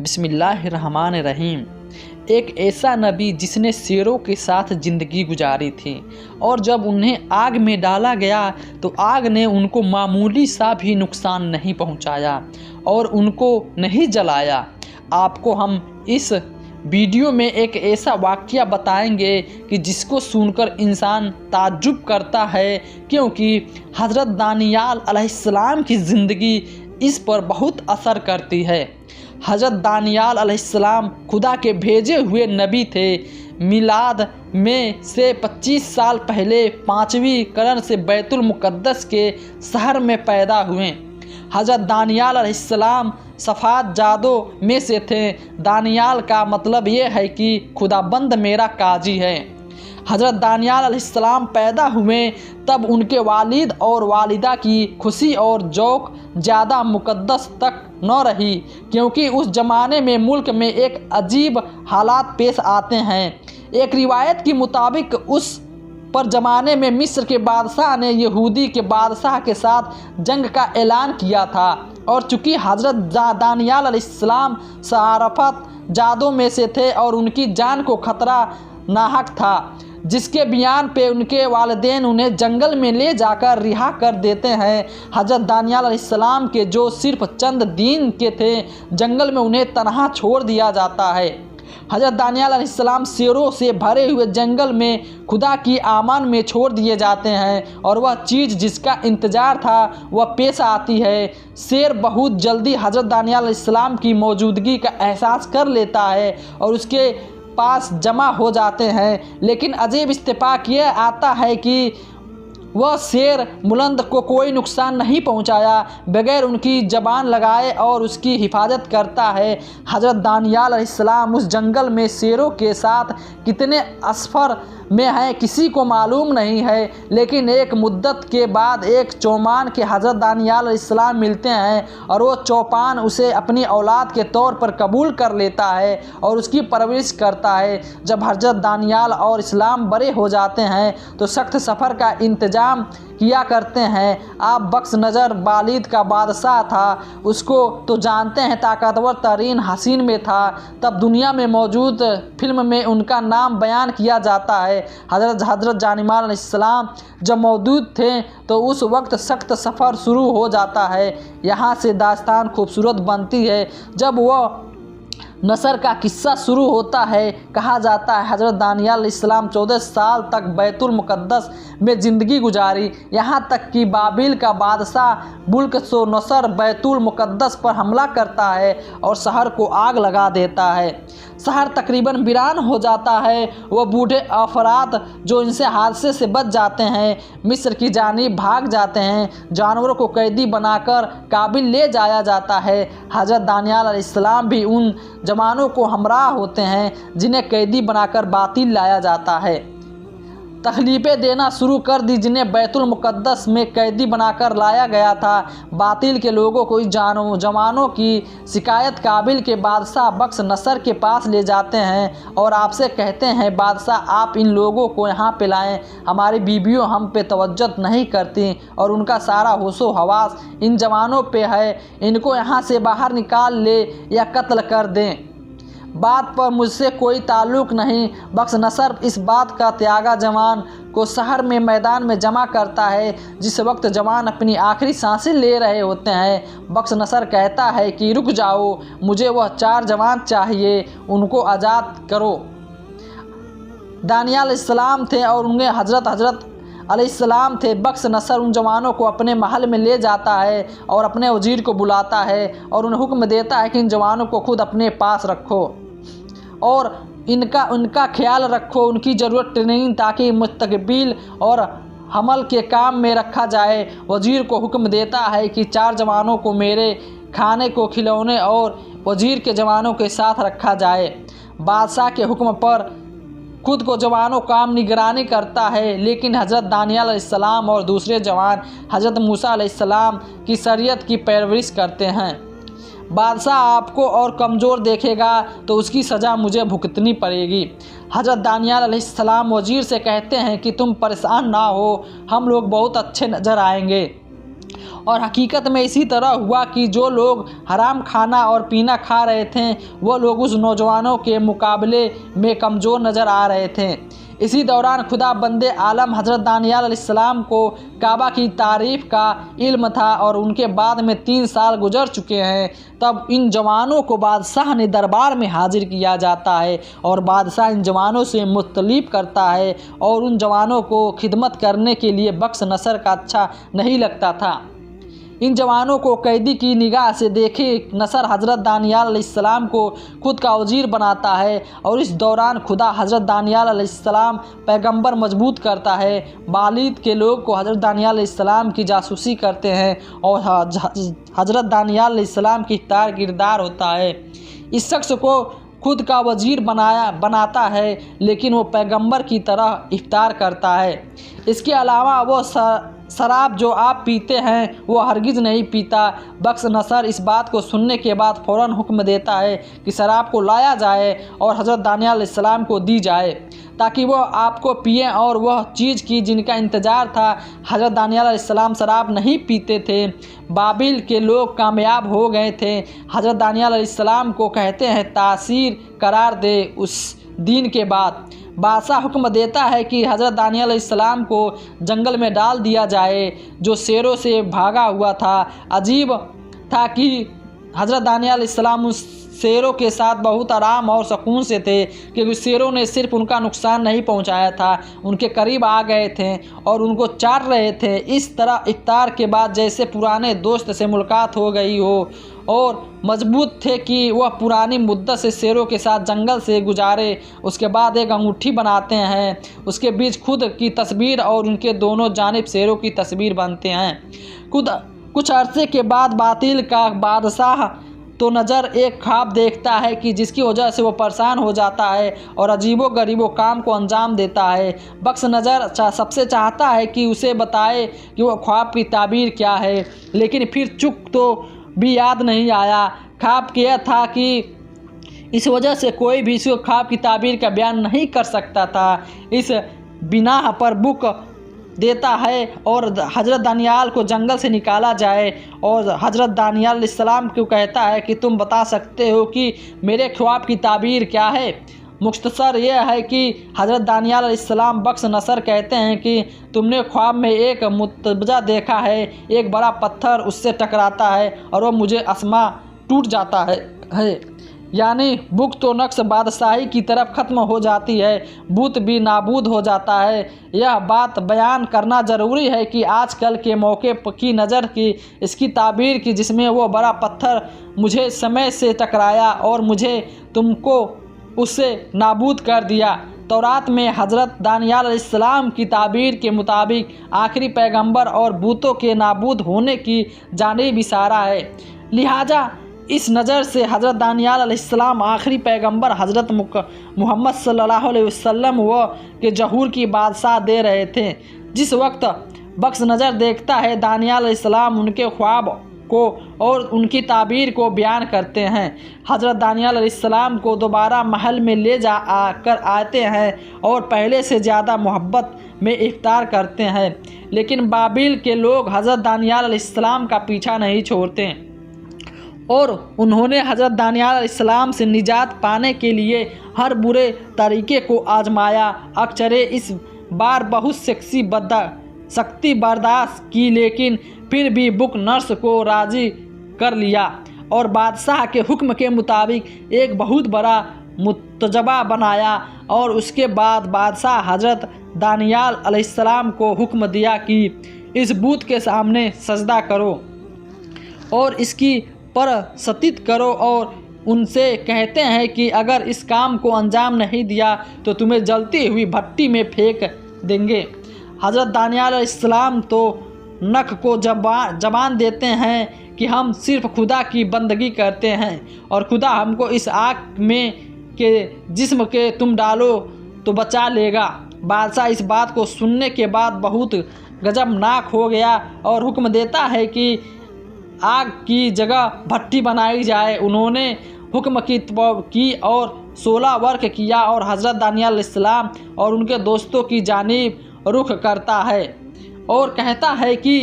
بسم اللہ الرحمن الرحیم۔ ایک ایسا نبی جس نے شیروں کے ساتھ زندگی گزاری تھی اور جب انہیں آگ میں ڈالا گیا تو آگ نے ان کو معمولی سا بھی نقصان نہیں پہنچایا اور ان کو نہیں جلایا۔ آپ کو ہم اس ویڈیو میں ایک ایسا واقعہ بتائیں گے کہ جس کو سن کر انسان تعجب کرتا ہے، کیونکہ حضرت دانیال علیہ السلام کی زندگی اس پر بہت اثر کرتی ہے۔ حضرت دانیال علیہ السلام خدا کے بھیجے ہوئے نبی تھے۔ میلاد میں سے 25 سال پہلے 5ویں قرن سے بیت المقدس کے شہر میں پیدا ہوئے۔ حضرت دانیال علیہ السلام صفات زادوں میں سے تھے۔ دانیال کا مطلب یہ ہے کہ خدا بند میرا قاضی ہے۔ حضرت دانیال علیہ السلام پیدا ہوئے تب ان کے والد اور والدہ کی خوشی اور ذوق زیادہ مقدس تک نہ رہی، کیونکہ اس زمانے میں ملک میں ایک عجیب حالات پیش آتے ہیں۔ ایک روایت کے مطابق اس پر زمانے میں مصر کے بادشاہ نے یہودی کے بادشاہ کے ساتھ جنگ کا اعلان کیا تھا، اور چونکہ حضرت دانیال علیہ السلام صفات زادوں میں سے تھے اور ان کی جان کو خطرہ لاحق تھا، جس کے بیان پہ ان کے والدین انہیں جنگل میں لے جا کر رہا کر دیتے ہیں۔ حضرت دانیال علیہ السلام کے جو صرف چند دن کے تھے، جنگل میں انہیں تنہا چھوڑ دیا جاتا ہے۔ حضرت دانیال علیہ السلام شیروں سے بھرے ہوئے جنگل میں خدا کی امان میں چھوڑ دیے جاتے ہیں، اور وہ چیز جس کا انتظار تھا وہ پیش آتی ہے۔ شیر بہت جلدی حضرت دانیال علیہ السلام کی موجودگی کا احساس کر لیتا ہے اور اس کے پاس جمع ہو جاتے ہیں، لیکن عجیب اتفاق یہ آتا ہے کہ وہ شیر بلند کو کوئی نقصان نہیں پہنچایا، بغیر ان کی زبان لگائے اور اس کی حفاظت کرتا ہے۔ حضرت دانیال علیہ السلام اس جنگل میں شیروں کے ساتھ کتنے سفر میں ہیں کسی کو معلوم نہیں ہے، لیکن ایک مدت کے بعد ایک چوپان کے حضرت دانیال علیہ السلام ملتے ہیں، اور وہ چوپان اسے اپنی اولاد کے طور پر قبول کر لیتا ہے اور اس کی پرورش کرتا ہے۔ جب حضرت دانیال اور اسلام بڑے ہو جاتے ہیں تو سخت سفر کا انتظام کیا کرتے ہیں۔ آپ بخش نظر والد کا بادشاہ تھا، اس کو تو جانتے ہیں، طاقتور ترین حصین میں تھا۔ تب دنیا میں موجود فلم میں ان کا نام بیان کیا جاتا ہے۔ حضرت دانیال علیہ السلام جب موجود تھے تو اس وقت سخت سفر شروع ہو جاتا ہے۔ یہاں سے داستان خوبصورت بنتی ہے۔ جب وہ نصر کا قصہ شروع ہوتا ہے، کہا جاتا ہے حضرت دانیال علیہ السلام 14 سال تک بیت المقدس میں زندگی گزاری، یہاں تک کہ بابل کا بادشاہ بلقیسوسر بیت المقدس پر حملہ کرتا ہے اور شہر کو آگ لگا دیتا ہے۔ شہر تقریباً ویران ہو جاتا ہے۔ وہ بوڑھے افراد جو ان سے حادثے سے بچ جاتے ہیں مصر کی جانب بھاگ جاتے ہیں۔ جانوروں کو قیدی بنا کر بابل لے جایا جاتا ہے۔ حضرت دانیال علیہ السلام بھی ان جوانوں کو ہمراہ ہوتے ہیں جنہیں قیدی بنا کر بابل لایا جاتا ہے۔ تکلیفیں دینا شروع کر دی جنہیں بیت المقدس میں قیدی بنا کر لایا گیا تھا۔ بابل کے لوگوں کو اس جوانوں کی شکایت بابل کے بادشاہ بخش نصر کے پاس لے جاتے ہیں اور آپ سے کہتے ہیں، بادشاہ آپ ان لوگوں کو یہاں پہ لائیں، ہماری بیویوں ہم پہ توجہ نہیں کرتی اور ان کا سارا ہوش و حواس ان جوانوں پہ ہے، ان کو یہاں سے باہر نکال لیں یا قتل کر دیں، بات پر مجھ سے کوئی تعلق نہیں۔ بخش نصر اس بات کا تیاگا جوان کو شہر میں میدان میں جمع کرتا ہے جس وقت جوان اپنی آخری سانسیں لے رہے ہوتے ہیں۔ بخش نصر کہتا ہے کہ رک جاؤ، مجھے وہ 4 جوان چاہیے، ان کو آزاد کرو۔ دانیال علیہ السلام تھے اور انہیں حضرت علیہ السلام تھے۔ بخش نصر ان جوانوں کو اپنے محل میں لے جاتا ہے اور اپنے وزیر کو بلاتا ہے اور انہیں حکم دیتا ہے کہ ان جوانوں کو خود اپنے پاس رکھو اور ان کا خیال رکھو، ان کی ضرورت ٹریننگ تاکہ مستقبل اور حمل کے کام میں رکھا جائے۔ وزیر کو حکم دیتا ہے کہ 4 جوانوں کو میرے کھانے کو کھلانے اور وزیر کے جوانوں کے ساتھ رکھا جائے۔ بادشاہ کے حکم پر خود کو جوانوں کام نگرانی کرتا ہے، لیکن حضرت دانیال علیہ السلام اور دوسرے جوان حضرت موسیٰ علیہ السلام کی شریعت کی پیروی کرتے ہیں۔ بادشاہ آپ کو اور کمزور دیکھے گا تو اس کی سزا مجھے بھگتنی پڑے گی۔ حضرت دانیال علیہ السلام وزیر سے کہتے ہیں کہ تم پریشان نہ ہو، ہم لوگ بہت اچھے نظر آئیں گے۔ اور حقیقت میں اسی طرح ہوا کہ جو لوگ حرام کھانا اور پینا کھا رہے تھے وہ لوگ اس نوجوانوں کے مقابلے میں کمزور نظر آ رہے تھے۔ اسی دوران خدا بند عالم حضرت دانیال علیہ السلام کو کعبہ کی تعریف کا علم تھا اور ان کے بعد میں 3 سال گزر چکے ہیں۔ تب ان جوانوں کو بادشاہ نے دربار میں حاضر کیا جاتا ہے اور بادشاہ ان جوانوں سے مطلب کرتا ہے اور ان جوانوں کو خدمت کرنے کے لیے بخش نصر کا اچھا نہیں لگتا تھا۔ ان جوانوں کو قیدی کی نگاہ سے دیکھے نصر حضرت دانیال علیہ السلام کو خود کا وزیر بناتا ہے اور اس دوران خدا حضرت دانیال علیہ السلام پیغمبر مضبوط کرتا ہے۔ بالید کے لوگ کو حضرت دانیال علیہ السلام کی جاسوسی کرتے ہیں اور حضرت دانیال علیہ السلام کی اختیار کردار ہوتا ہے۔ اس شخص کو خود کا وزیر بناتا ہے لیکن وہ پیغمبر کی طرح اختیار کرتا ہے۔ اس کے علاوہ وہ شراب جو آپ پیتے ہیں وہ ہرگز نہیں پیتا۔ بخش نصر اس بات کو سننے کے بعد فوراً حکم دیتا ہے کہ شراب کو لایا جائے اور حضرت دانیال علیہ السلام کو دی جائے تاکہ وہ آپ کو پئیں، اور وہ چیز کی جن کا انتظار تھا۔ حضرت دانیال علیہ السلام شراب نہیں پیتے تھے۔ بابل کے لوگ کامیاب ہو گئے تھے۔ حضرت دانیال علیہ السلام کو کہتے ہیں تاثیر قرار دے۔ اس دن کے بعد بادشاہ حکم دیتا ہے کہ حضرت دانیال علیہ السلام کو جنگل میں ڈال دیا جائے جو شیروں سے بھاگا ہوا تھا۔ عجیب تھا کہ حضرت دانیال علیہ السلام اس شیروں کے ساتھ بہت آرام اور سکون سے تھے، کیونکہ شیروں نے صرف ان کا نقصان نہیں پہنچایا تھا، ان کے قریب آ گئے تھے اور ان کو چاٹ رہے تھے۔ اس طرح افطار کے بعد جیسے پرانے دوست سے ملاقات ہو گئی ہو اور مضبوط تھے کہ وہ پرانی مدت سے شیروں کے ساتھ جنگل سے گزارے۔ اس کے بعد ایک انگوٹھی بناتے ہیں، اس کے بیچ خود کی تصویر اور ان کے دونوں جانب شیروں کی تصویر بنتے ہیں۔ کچھ عرصے کے بعد باطل کا بادشاہ تو نظر ایک خواب دیکھتا ہے کہ جس کی وجہ سے وہ پریشان ہو جاتا ہے اور عجیب و غریب و کام کو انجام دیتا ہے۔ بخش نظر سب سے چاہتا ہے کہ اسے بتائے کہ وہ خواب کی تعبیر کیا ہے، لیکن پھر چک تو بھی یاد نہیں آیا۔ خواب یہ تھا کہ اس وجہ سے کوئی بھی اس خواب کی تعبیر کا بیان نہیں کر سکتا تھا۔ اس بنا پر بک دیتا ہے اور حضرت دانیال کو جنگل سے نکالا جائے اور حضرت دانیال علیہ السلام کو کہتا ہے کہ تم بتا سکتے ہو کہ میرے خواب کی تعبیر کیا ہے۔ مختصر یہ ہے کہ حضرت دانیال علیہ السلام بخش نصر کہتے ہیں کہ تم نے خواب میں ایک متوجہ دیکھا ہے، ایک بڑا پتھر اس سے ٹکراتا ہے اور وہ مجھے آسماں ٹوٹ جاتا ہے۔ یعنی بت تو نقش بادشاہی کی طرف ختم ہو جاتی ہے، بت بھی نابود ہو جاتا ہے۔ یہ بات بیان کرنا ضروری ہے کہ آج کل کے موقع کی نظر کی اس کی تعبیر کی جس میں وہ بڑا پتھر مجھے سمے سے ٹکرایا اور مجھے تم کو اس سے نابود کر دیا۔ تورات میں حضرت دانیال علیہ السلام کی تعبیر کے مطابق آخری پیغمبر اور بتوں کے نابود ہونے کی جانب اشارہ ہے، لہٰذا اس نظر سے حضرت دانیال علیہ السلام آخری پیغمبر حضرت محمد صلی اللہ علیہ وسلم کے ظہور کی بادشاہ دے رہے تھے۔ جس وقت بخش نظر دیکھتا ہے دانیال علیہ السلام ان کے خواب کو اور ان کی تعبیر کو بیان کرتے ہیں۔ حضرت دانیال علیہ السلام کو دوبارہ محل میں لے جا کر آتے ہیں اور پہلے سے زیادہ محبت میں افطار کرتے ہیں، لیکن بابل کے لوگ حضرت دانیال علیہ السلام کا پیچھا نہیں چھوڑتے اور انہوں نے حضرت دانیال علیہ السلام سے نجات پانے کے لیے ہر برے طریقے کو آزمایا۔ اکثر اس بار بہت سختی برداشت کی، لیکن پھر بھی بک نرس کو راضی کر لیا اور بادشاہ کے حکم کے مطابق ایک بہت بڑا متجبہ بنایا، اور اس کے بعد بادشاہ حضرت دانیال علیہ السلام کو حکم دیا کہ اس بت کے سامنے سجدہ کرو اور اس کی پرستش کرو، اور ان سے کہتے ہیں کہ اگر اس کام کو انجام نہیں دیا تو تمہیں جلتی ہوئی بھٹی میں پھینک دیں گے۔ حضرت دانیال علیہ السلام تو نک کو زبان دیتے ہیں کہ ہم صرف خدا کی بندگی کرتے ہیں اور خدا ہم کو اس آگ میں کے جسم کے تم ڈالو تو بچا لے گا۔ بادشاہ اس بات کو سننے کے بعد بہت غضبناک ہو گیا اور حکم دیتا ہے کہ آگ کی جگہ بھٹی بنائی جائے۔ انہوں نے حکم کی اور 16 ورق کیا اور حضرت دانیال علیہ السلام اور ان کے دوستوں کی جانب رخ کرتا ہے اور کہتا ہے کہ